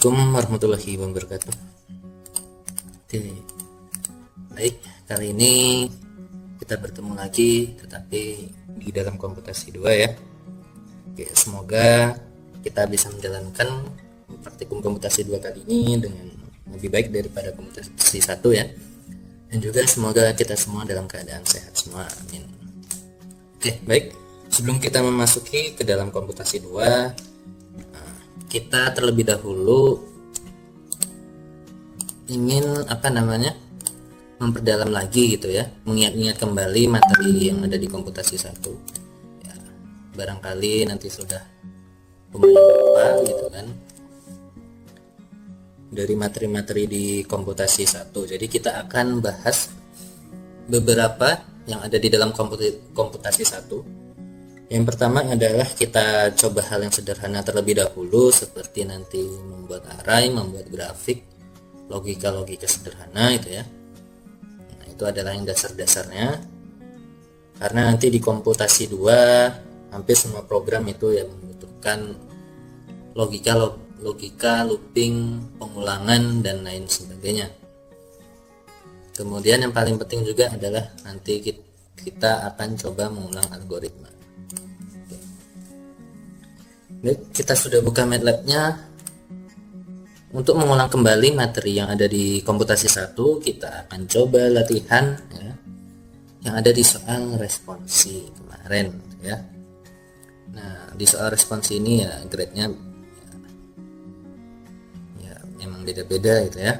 Assalamualaikum warahmatullahi wabarakatuh. Oke, baik, kali ini kita bertemu lagi, tetapi di dalam komputasi 2 ya. Oke, semoga kita bisa menjalankan praktikum komputasi 2 kali ini dengan lebih baik daripada komputasi 1 ya. Dan juga semoga kita semua dalam keadaan sehat semua, amin. Oke, baik, sebelum kita memasuki ke dalam komputasi 2, kita terlebih dahulu ingin memperdalam lagi gitu ya, mengingat-ingat kembali materi yang ada di komputasi 1 ya. Barangkali nanti sudah lumayan lupa gitu kan dari materi-materi di komputasi 1. Jadi kita akan bahas beberapa yang ada di dalam komputasi 1. Yang pertama adalah kita coba hal yang sederhana terlebih dahulu, seperti nanti membuat array, membuat grafik, logika-logika sederhana itu ya. Nah, itu adalah yang dasar-dasarnya. Karena nanti di komputasi 2 hampir semua program itu ya membutuhkan logika, looping, pengulangan dan lain sebagainya. Kemudian yang paling penting juga adalah nanti kita akan coba mengulang algoritma. Baik, kita sudah buka MATLAB-nya. Untuk mengulang kembali materi yang ada di komputasi 1, kita akan coba latihan ya, yang ada di soal responsi kemarin ya. Nah, di soal responsi ini ya grade-nya ya memang beda-beda gitu ya.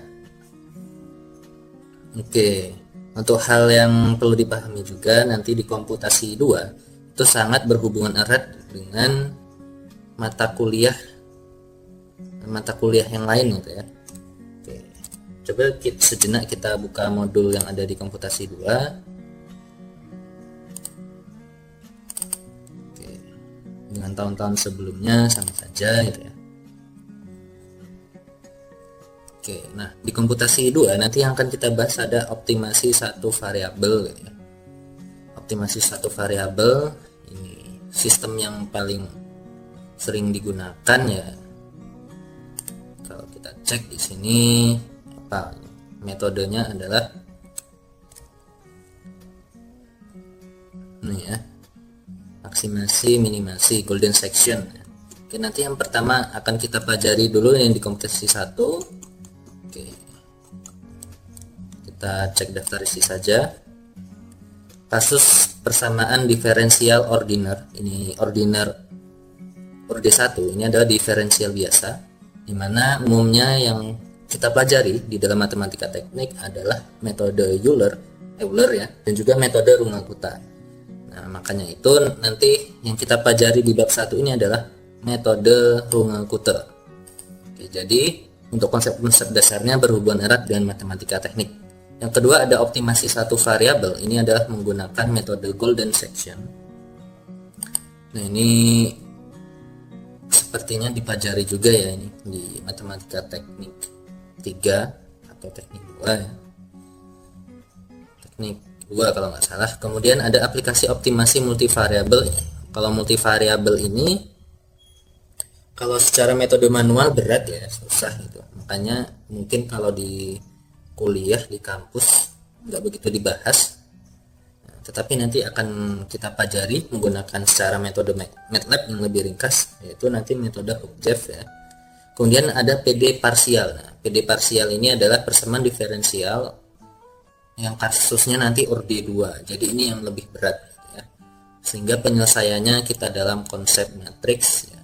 Oke, untuk hal yang perlu dipahami juga, nanti di komputasi 2 itu sangat berhubungan erat dengan mata kuliah yang lain gitu ya. Oke, coba sejenak kita buka modul yang ada di komputasi 2. Oke, dengan tahun-tahun sebelumnya sama saja gitu ya. Oke, nah di komputasi 2 nanti yang akan kita bahas ada optimasi satu variabel gitu ya. Optimasi satu variabel ini sistem yang paling sering digunakan ya. Kalau kita cek di sini metodenya adalah ini ya, maksimasi, minimasi, golden section. Oke, nanti yang pertama akan kita pelajari dulu yang di komputasi 1. Oke, kita cek daftar isi saja. Kasus persamaan diferensial ordiner, ini ordiner orde 1 ini adalah diferensial biasa, dimana umumnya yang kita pelajari di dalam matematika teknik adalah metode Euler ya, dan juga metode Runge-Kutta. Nah, makanya itu nanti yang kita pelajari di bab 1 ini adalah metode Runge-Kutta. Oke, jadi untuk konsep-konsep dasarnya berhubungan erat dengan matematika teknik. Yang kedua ada optimasi satu variabel, ini adalah menggunakan metode golden section. Nah, ini sepertinya dipelajari juga ya ini di matematika teknik 3 atau teknik 2 ya. Teknik 2 kalau nggak salah. Kemudian ada aplikasi optimasi multivariabel. Kalau multivariabel ini kalau secara metode manual berat ya, susah gitu. Makanya mungkin kalau di kuliah di kampus nggak begitu dibahas. Tetapi nanti akan kita pelajari menggunakan secara metode MATLAB yang lebih ringkas, yaitu nanti metode Object ya. Kemudian ada PD parsial. Nah, PD parsial ini adalah persamaan diferensial yang kasusnya nanti orde 2. Jadi ini yang lebih berat ya. Sehingga penyelesaiannya kita dalam konsep matriks ya.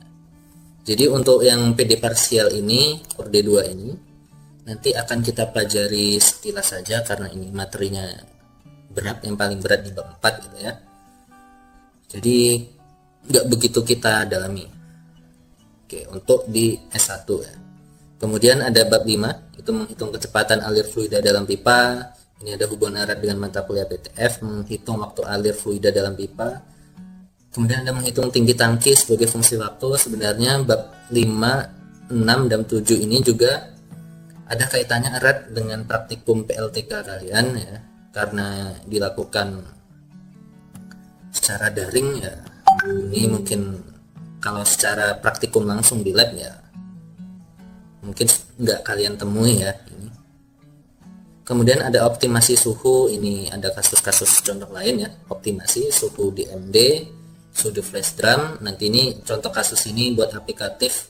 Jadi untuk yang PD parsial ini, orde 2 ini nanti akan kita pelajari sekilas saja karena ini materinya berat, yang paling berat di bab 4 gitu ya. Jadi nggak begitu kita dalami. Oke, untuk di S1 ya. Kemudian ada bab 5, itu menghitung kecepatan alir fluida dalam pipa. Ini ada hubungan erat dengan mata kuliah PTF, menghitung waktu alir fluida dalam pipa. Kemudian ada menghitung tinggi tangki sebagai fungsi waktu. Sebenarnya bab 5, 6 dan 7 ini juga ada kaitannya erat dengan praktikum PLTK kalian ya. Karena dilakukan secara daring ya, ini mungkin kalau secara praktikum langsung di lab ya mungkin nggak kalian temui ya ini. Kemudian ada optimasi suhu, ini ada kasus-kasus contoh lain ya, optimasi suhu DMD, suhu flash drum. Nanti ini contoh kasus ini buat aplikatif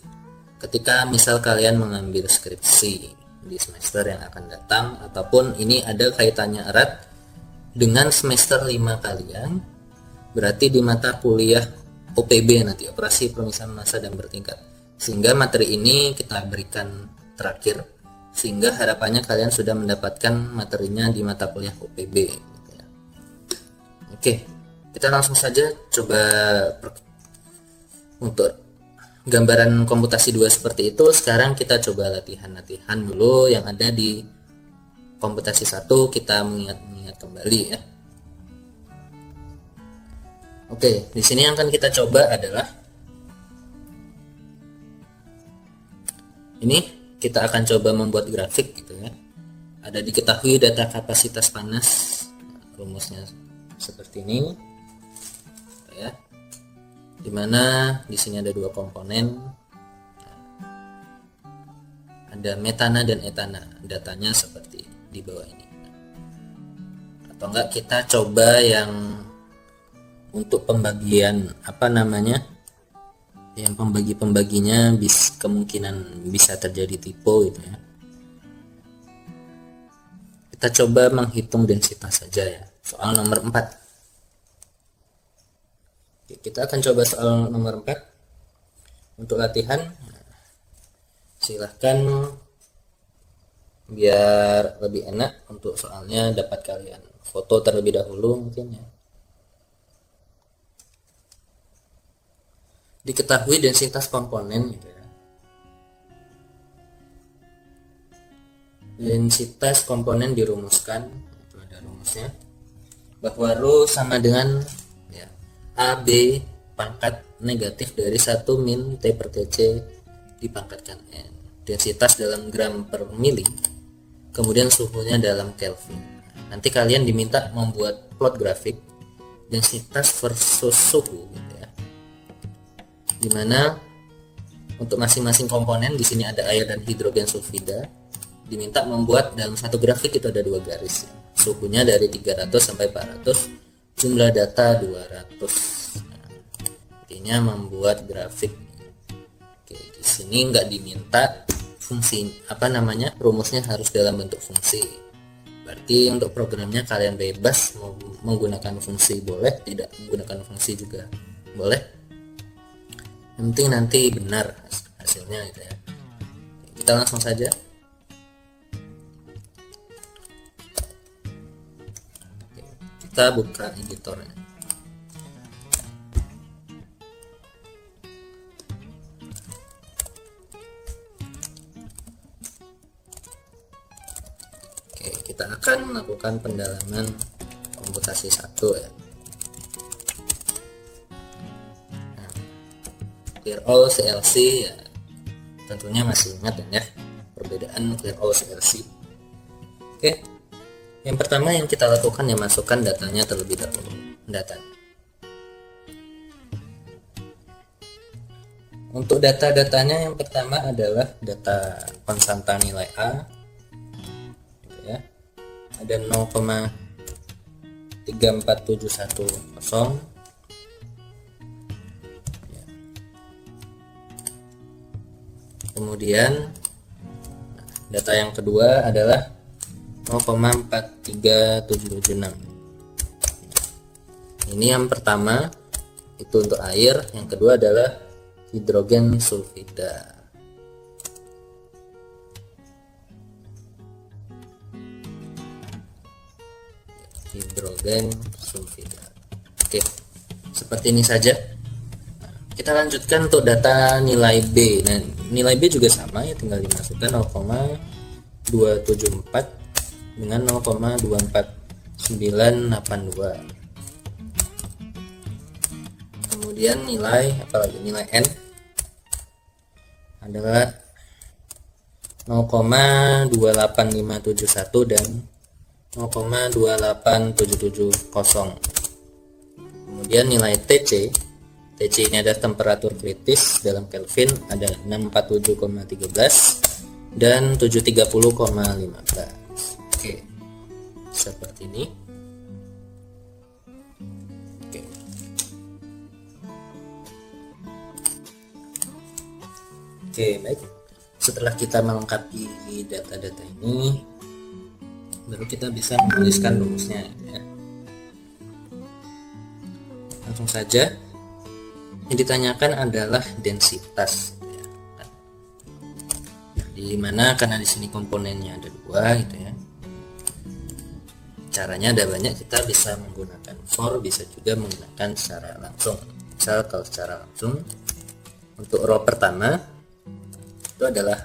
ketika misal kalian mengambil skripsi di semester yang akan datang, ataupun ini ada kaitannya erat dengan semester 5 kalian, berarti di mata kuliah OPB nanti, operasi permisahan massa dan bertingkat, sehingga materi ini kita berikan terakhir, sehingga harapannya kalian sudah mendapatkan materinya di mata kuliah OPB gitu ya. Oke, kita langsung saja coba untuk gambaran komputasi 2 seperti itu. Sekarang kita coba latihan-latihan dulu yang ada di komputasi 1, kita mengingat kembali ya. Oke, di sini yang akan kita coba adalah ini, kita akan coba membuat grafik gitu ya. Ada diketahui data kapasitas panas, rumusnya seperti ini ya. Dimana di sini ada 2 komponen, ada metana dan etana, datanya seperti di bawah ini. Atau enggak kita coba yang untuk pembagian yang pembagi-pembaginya kemungkinan bisa terjadi typo gitu ya. Kita coba menghitung densitas saja ya, soal nomor 4. Oke, kita akan coba soal nomor 4 untuk latihan. Silahkan biar lebih enak untuk soalnya dapat kalian foto terlebih dahulu mungkin ya. Diketahui densitas komponen gitu ya. Densitas komponen dirumuskan, itu ada rumusnya, bahwa ρ sama dengan ya, AB pangkat negatif dari 1 min T per Tc dipangkatkan N. Densitas dalam gram per mili, kemudian suhunya dalam Kelvin. Nanti kalian diminta membuat plot grafik densitas versus suhu gitu ya. Dimana untuk masing-masing komponen di sini ada air dan hidrogen sulfida, diminta membuat dalam satu grafik itu ada 2 garis ya. Suhunya dari 300 sampai 400, jumlah data 200. Nah, intinya membuat grafik. Oke, di sini nggak diminta fungsi rumusnya harus dalam bentuk fungsi. Berarti untuk programnya kalian bebas mau menggunakan fungsi boleh, tidak menggunakan fungsi juga boleh. Yang penting nanti benar hasilnya gitu ya. Kita langsung saja. Kita buka editornya. Oke, kita akan melakukan pendalaman komputasi 1 ya. Clear all CLC ya, tentunya masih ingat ya perbedaan clear all CLC. Oke, yang pertama yang kita lakukan ya, masukkan datanya terlebih dahulu. Untuk data-datanya yang pertama adalah data konstanta nilai A gitu ya. Ada 0,34710. Kemudian data yang kedua adalah 0,4376. Ini yang pertama itu untuk air, yang kedua adalah hidrogen sulfida. Hidrogen sulfida. Oke, seperti ini saja. Kita lanjutkan untuk data nilai B. Nah, nilai B juga sama ya, tinggal dimasukkan 0,274 dengan 0,24982. Kemudian nilai nilai N adalah 0,28571 dan 0,28770. Kemudian nilai TC ini adalah temperatur kritis dalam Kelvin, ada 647,13 dan 730,15. Oke, seperti ini. Oke. Oke, baik. Setelah kita melengkapi data-data ini, baru kita bisa menuliskan rumusnya ya. Langsung saja, yang ditanyakan adalah densitas ya. Di mana karena di sini komponennya ada 2 gitu ya. Caranya ada banyak, kita bisa menggunakan for, bisa juga menggunakan secara langsung. Misal kalau secara langsung, untuk row pertama itu adalah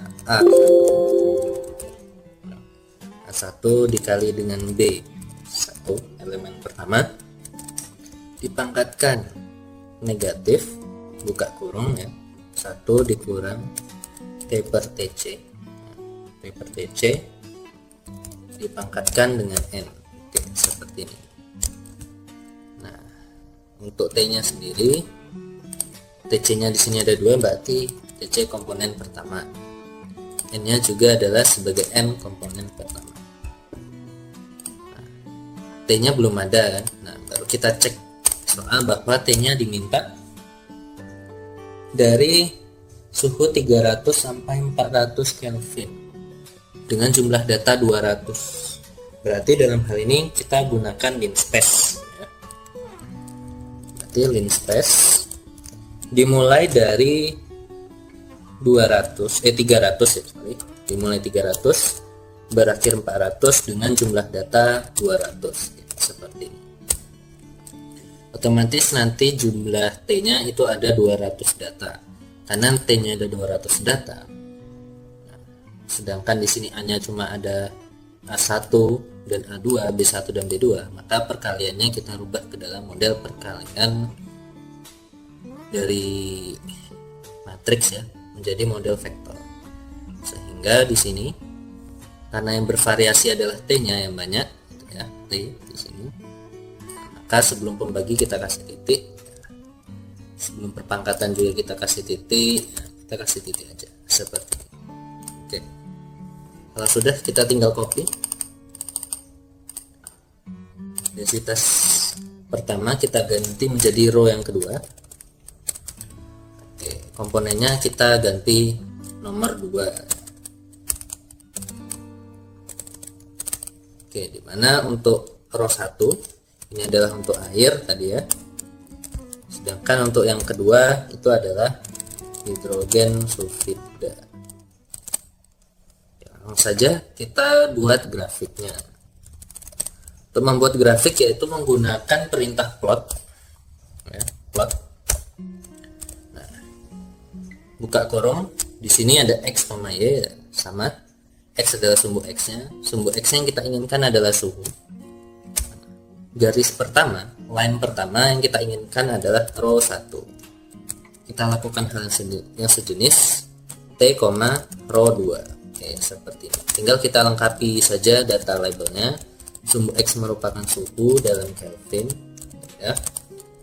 A1 dikali dengan B1, elemen pertama, dipangkatkan negatif, buka kurung ya, 1 dikurang T per TC, T per TC dipangkatkan dengan N. Oke, seperti ini. Nah, untuk T nya sendiri, TC nya di sini ada 2, berarti TC komponen pertama, N nya juga adalah sebagai N komponen pertama. Nah, T nya belum ada kan. Nah, baru kita cek soal bahwa T nya diminta dari suhu 300 sampai 400 Kelvin dengan jumlah data 200. Berarti dalam hal ini kita gunakan linspace ya. Berarti linspace dimulai dari 300 ya, dimulai 300 berakhir 400 dengan jumlah data 200 ya, seperti ini. Otomatis nanti jumlah T nya itu ada 200 data. Karena T nya ada 200 data, sedangkan di sini A nya cuma ada A1 dan A2, B1 dan B2, maka perkaliannya kita rubah ke dalam model perkalian dari matriks ya, menjadi model vektor. Sehingga di sini karena yang bervariasi adalah T nya yang banyak ya, T di sini, maka sebelum pembagi kita kasih titik, sebelum perpangkatan juga kita kasih titik, kita kasih titik aja seperti ini. Oke, kalau sudah kita tinggal copy. Densitas pertama kita ganti menjadi row yang kedua. Oke, komponennya kita ganti nomor 2. Oke, dimana untuk row 1 ini adalah untuk air tadi ya. Sedangkan untuk yang kedua itu adalah hidrogen sulfida. Langsung saja kita buat grafiknya. Untuk membuat grafik yaitu menggunakan perintah plot ya, plot. Nah, buka kurung, di sini ada x, y sama x adalah sumbu x-nya. Sumbu x yang kita inginkan adalah suhu. Garis pertama, line pertama yang kita inginkan adalah row 1. Kita lakukan hal yang sejenis T, row 2. Oke, seperti ini. Tinggal kita lengkapi saja data labelnya. Sumbu X merupakan suhu dalam Kelvin ya.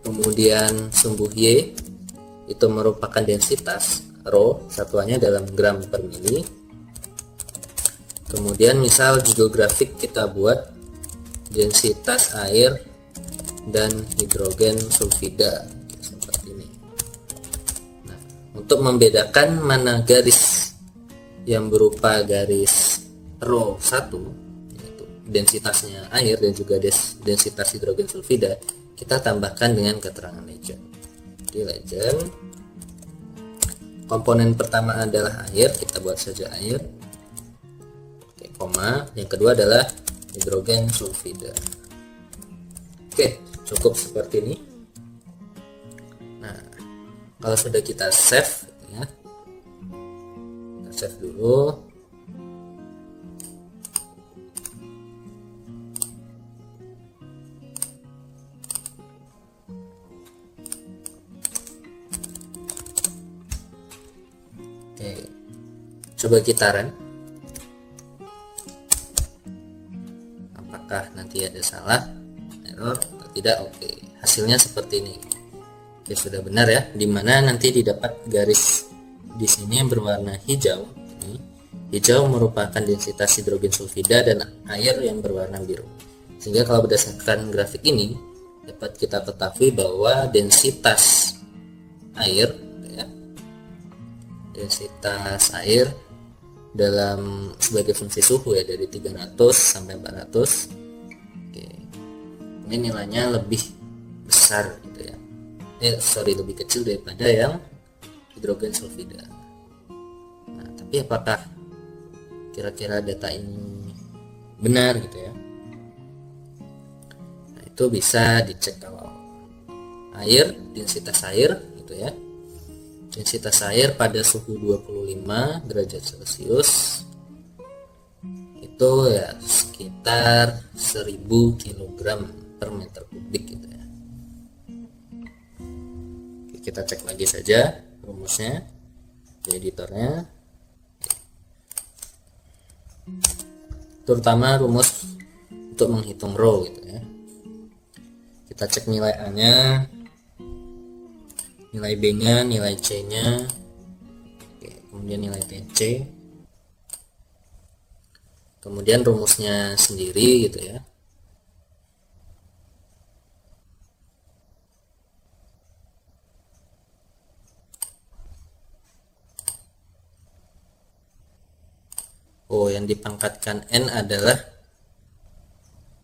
Kemudian sumbu Y itu merupakan densitas, row satuannya dalam gram per mili. Kemudian misal judul grafik kita buat densitas air dan hidrogen sulfida seperti ini. Nah, untuk membedakan mana garis yang berupa garis row 1 yaitu densitasnya air dan juga densitas hidrogen sulfida, kita tambahkan dengan keterangan legend. Di legend komponen pertama adalah air, kita buat saja air. Oke, koma, yang kedua adalah hidrogen sulfida. Oke, cukup seperti ini. Nah, kalau sudah kita save ya, kita save dulu. Oke, coba kita run. Nanti ada salah, error atau tidak. Oke, hasilnya seperti ini. Oke, sudah benar ya, dimana nanti didapat garis di sini yang berwarna hijau ini Hijau merupakan densitas hidrogen sulfida dan air yang berwarna biru. Sehingga kalau berdasarkan grafik ini dapat kita ketahui bahwa densitas air ya, densitas air dalam sebagai fungsi suhu ya dari 300 sampai 400. Oke. Ini nilainya lebih besar gitu ya. Lebih kecil daripada yang hidrogen sulfida. Nah, tapi apakah kira-kira data ini benar gitu ya? Nah, itu bisa dicek kalau air, densitas air gitu ya. Densitas air pada suhu 25 derajat Celcius itu ya sekitar 1000 kg per meter kubik gitu ya. Oke, kita cek lagi saja rumusnya di editornya. Terutama rumus untuk menghitung rho gitu ya. Kita cek nilai A-nya, nilai B-nya, nilai C-nya, kemudian nilai TC, kemudian rumusnya sendiri gitu ya. Oh, yang dipangkatkan N adalah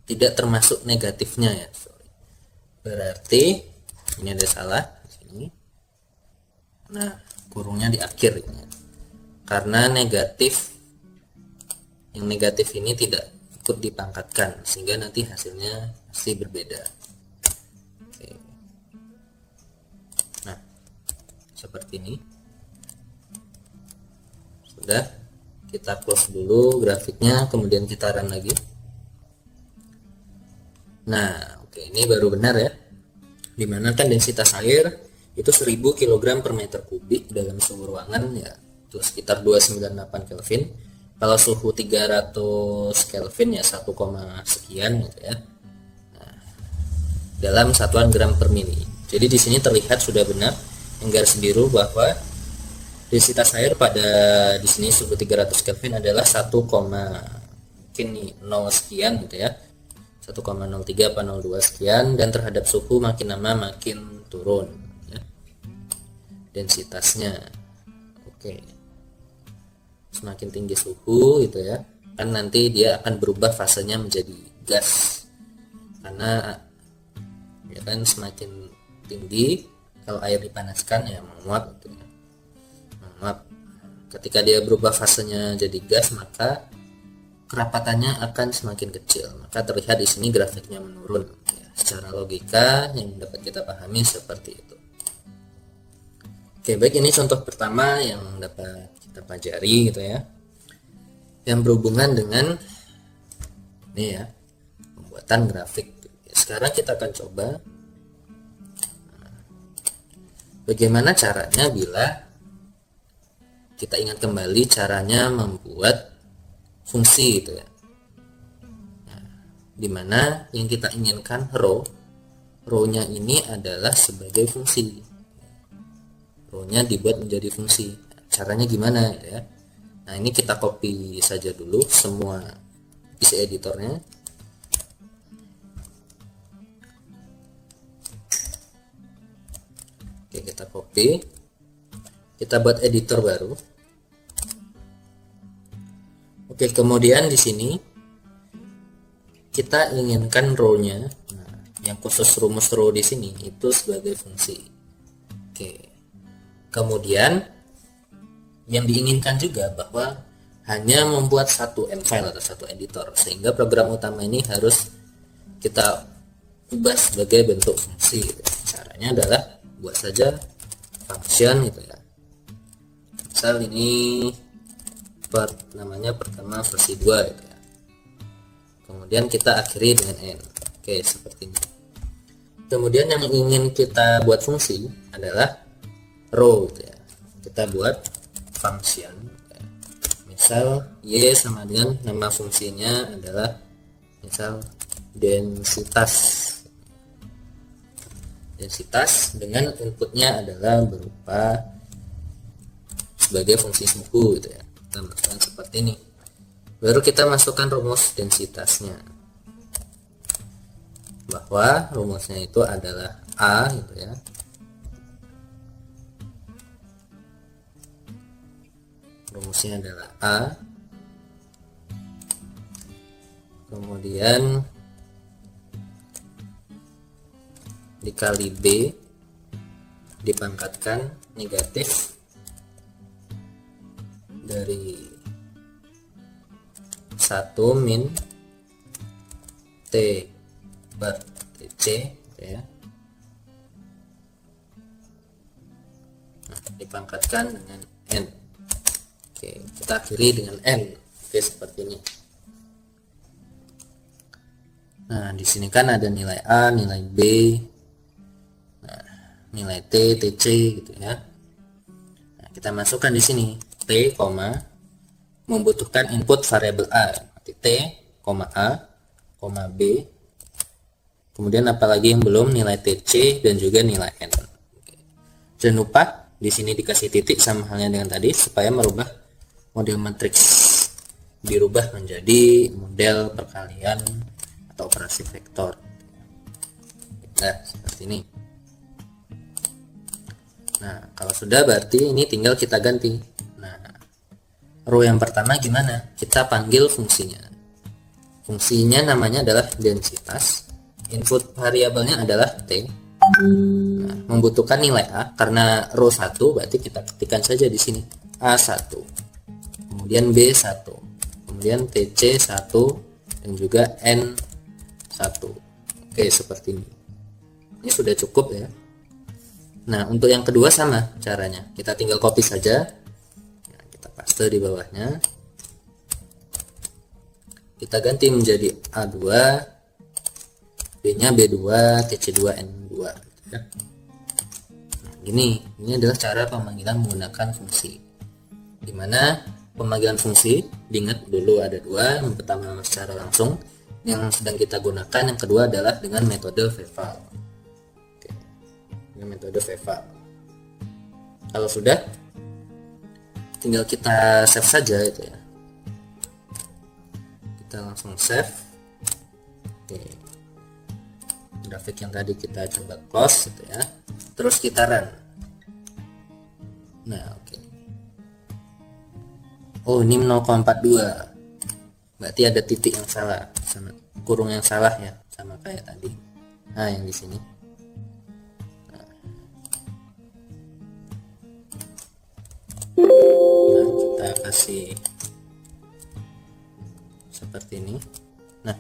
tidak termasuk negatifnya ya. Berarti ini ada salah di sini. Nah, kurungnya di akhir ini. Karena yang negatif ini tidak ikut dipangkatkan sehingga nanti hasilnya pasti berbeda. Oke. Nah, seperti ini. Sudah. Kita close dulu grafiknya, kemudian kita run lagi. Nah, oke, ini baru benar ya. Dimana kan densitas air itu 1000 kg per meter kubik dalam suhu ruangan ya, itu sekitar 298 Kelvin. Kalau suhu 300 Kelvin ya 1, sekian gitu ya. Nah, dalam satuan gram per mili. Jadi di sini terlihat sudah benar yang garis biru bahwa densitas air pada di sini suhu 300 Kelvin adalah 1, mungkin 0 sekian gitu ya. 1,03 apa 02 sekian, dan terhadap suhu makin lama makin turun ya densitasnya. Oke. Semakin tinggi suhu gitu ya, kan nanti dia akan berubah fasenya menjadi gas. Karena ya kan semakin tinggi kalau air dipanaskan ya menguap gitu ya. Ketika dia berubah fasenya jadi gas, maka kerapatannya akan semakin kecil. Maka terlihat di sini grafiknya menurun. Ya, secara logika yang dapat kita pahami seperti itu. Oke, baik, ini contoh pertama yang dapat kita pelajari gitu ya. Yang berhubungan dengan ini ya, pembuatan grafik. Sekarang kita akan coba bagaimana caranya bila kita ingat kembali caranya membuat fungsi gitu ya. Nah, dimana yang kita inginkan rho-nya ini adalah sebagai fungsi. Rho-nya dibuat menjadi fungsi. Caranya gimana gitu ya? Nah, ini kita copy saja dulu semua isi editornya. Oke, kita copy. Kita buat editor baru. Oke, kemudian di sini kita inginkan rho-nya, nah, yang khusus rumus rho di sini itu sebagai fungsi. Oke. Kemudian yang diinginkan juga bahwa hanya membuat satu M file atau satu editor, sehingga program utama ini harus kita ubah sebagai bentuk fungsi. Caranya adalah buat saja function gitu ya. Misal ini namanya pertama versi 2 gitu ya. Kemudian kita akhiri dengan n. Oke, seperti ini. Kemudian yang ingin kita buat fungsi adalah rho gitu ya. Kita buat function gitu ya. Misal y sama dengan nama fungsinya adalah misal densitas dengan inputnya adalah berupa sebagai fungsi suhu gitu ya. kita masukkan seperti ini. Baru kita masukkan rumus densitasnya, bahwa rumusnya itu adalah A gitu ya. Rumusnya adalah A, kemudian dikali B dipangkatkan negatif dari 1 min T bar TC gitu ya. Nah, dipangkatkan dengan N. Oke, kita akhiri dengan N. Oke, seperti ini. Nah, di sini kan ada nilai A, nilai B, nah, nilai T, TC gitu ya. Nah, kita masukkan di sini T, membutuhkan input variabel A, T, A, B. Kemudian apalagi yang belum, nilai TC dan juga nilai N. Oke. Jangan lupa di sini dikasih titik sama halnya dengan tadi supaya merubah model matriks, dirubah menjadi model perkalian atau operasi vektor. Nah, seperti ini. Nah, kalau sudah berarti ini tinggal kita ganti. Nah, row yang pertama gimana? Kita panggil fungsinya. Fungsinya namanya adalah densitas. Input variabelnya adalah T. Nah, membutuhkan nilai A karena row 1, berarti kita ketikkan saja di sini A1. Kemudian B1. Kemudian TC1 dan juga N1. Oke, seperti ini. Ini sudah cukup ya. Nah, untuk yang kedua sama caranya. Kita tinggal copy saja. Nah, kita paste di bawahnya. Kita ganti menjadi A2, B-nya B2, TC2, N2 gitu ya. Nah, ini adalah cara pemanggilan menggunakan fungsi. Dimana pemanggilan fungsi, diingat dulu ada dua. Yang pertama secara langsung, yang sedang kita gunakan. Yang kedua adalah dengan metode Veval. Oke. Dengan metode Veval. Kalau sudah, tinggal kita save saja itu ya. Kita langsung save. Oke. Grafik yang tadi kita coba close gitu ya. Terus kita run. Nah, oke. Oh, ini 0,42. Berarti ada titik yang salah, sama kurung yang salah ya, sama kayak tadi. Nah, yang di sini. Nah, kita kasih seperti ini. Nah,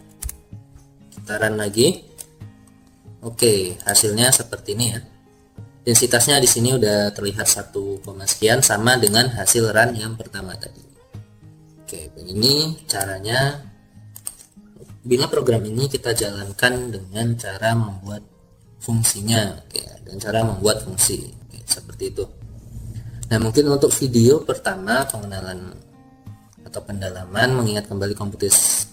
kita run lagi. Oke, hasilnya seperti ini ya. Densitasnya di sini udah terlihat 1, sekian, sama dengan hasil run yang pertama tadi. Oke, begini caranya. Bila program ini kita jalankan dengan cara membuat fungsinya, oke, dan cara membuat fungsi, oke, seperti itu. Nah, mungkin untuk video pertama pengenalan atau pendalaman mengingat kembali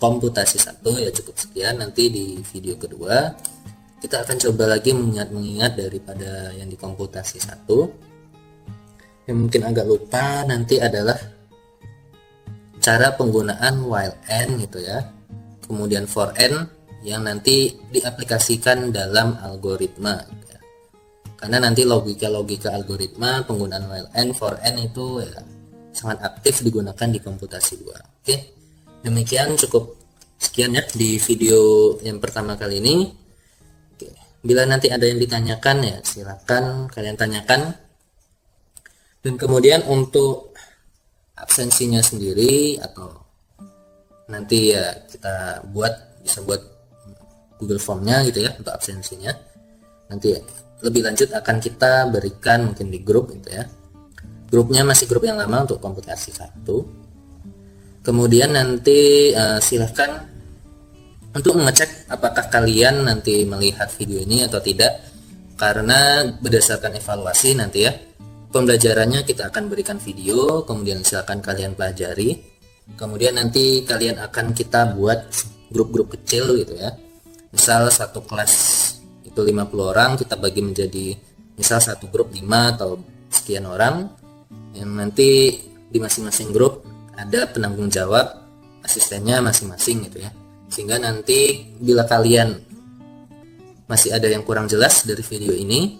komputasi 1 ya cukup sekian. Nanti di video kedua kita akan coba lagi mengingat daripada yang di komputasi 1. Yang mungkin agak lupa nanti adalah cara penggunaan while n gitu ya. Kemudian for n yang nanti diaplikasikan dalam algoritma gitu ya. Karena nanti logika algoritma penggunaan while n, for n itu ya sangat aktif digunakan di komputasi 2. Oke. Demikian cukup sekian ya di video yang pertama kali ini. Bila nanti ada yang ditanyakan ya silakan kalian tanyakan. Dan kemudian untuk absensinya sendiri atau nanti ya kita bisa buat Google Formnya gitu ya untuk absensinya. Nanti lebih lanjut akan kita berikan mungkin di grup gitu ya. Grupnya masih grup yang lama untuk komputasi 1. Kemudian nanti silahkan untuk mengecek apakah kalian nanti melihat video ini atau tidak, karena berdasarkan evaluasi nanti ya pembelajarannya kita akan berikan video, kemudian silakan kalian pelajari, kemudian nanti kalian akan kita buat grup-grup kecil gitu ya. Misal satu kelas itu 50 orang, kita bagi menjadi misal satu grup 5 atau sekian orang, yang nanti di masing-masing grup ada penanggung jawab asistennya masing-masing gitu ya, sehingga nanti bila kalian masih ada yang kurang jelas dari video ini,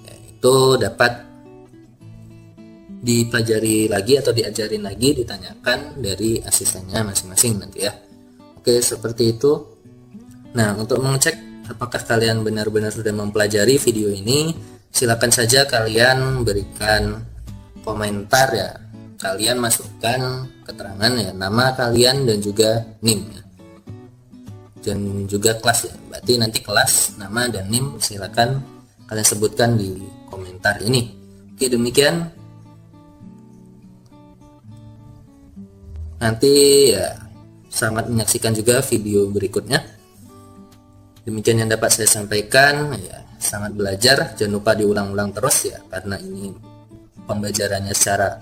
ya, itu dapat dipelajari lagi atau diajarin lagi, ditanyakan dari asistennya masing-masing nanti ya. Oke, seperti itu. Nah, untuk mengecek apakah kalian benar-benar sudah mempelajari video ini, silakan saja kalian berikan komentar ya. Kalian masukkan keterangan ya, nama kalian dan juga NIM ya. Dan juga kelas ya. Berarti nanti kelas, nama dan NIM silakan kalian sebutkan di komentar ini. Oke, demikian. Nanti ya selamat menyaksikan juga video berikutnya. Demikian yang dapat saya sampaikan ya. Selamat belajar, jangan lupa diulang-ulang terus ya, karena ini pembelajarannya secara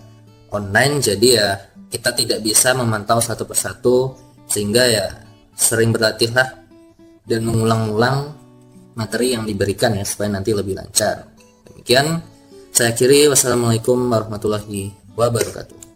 online, jadi ya kita tidak bisa memantau satu persatu, sehingga ya sering berlatihlah dan mengulang-ulang materi yang diberikan ya, supaya nanti lebih lancar. Demikian saya akhiri, wassalamualaikum warahmatullahi wabarakatuh.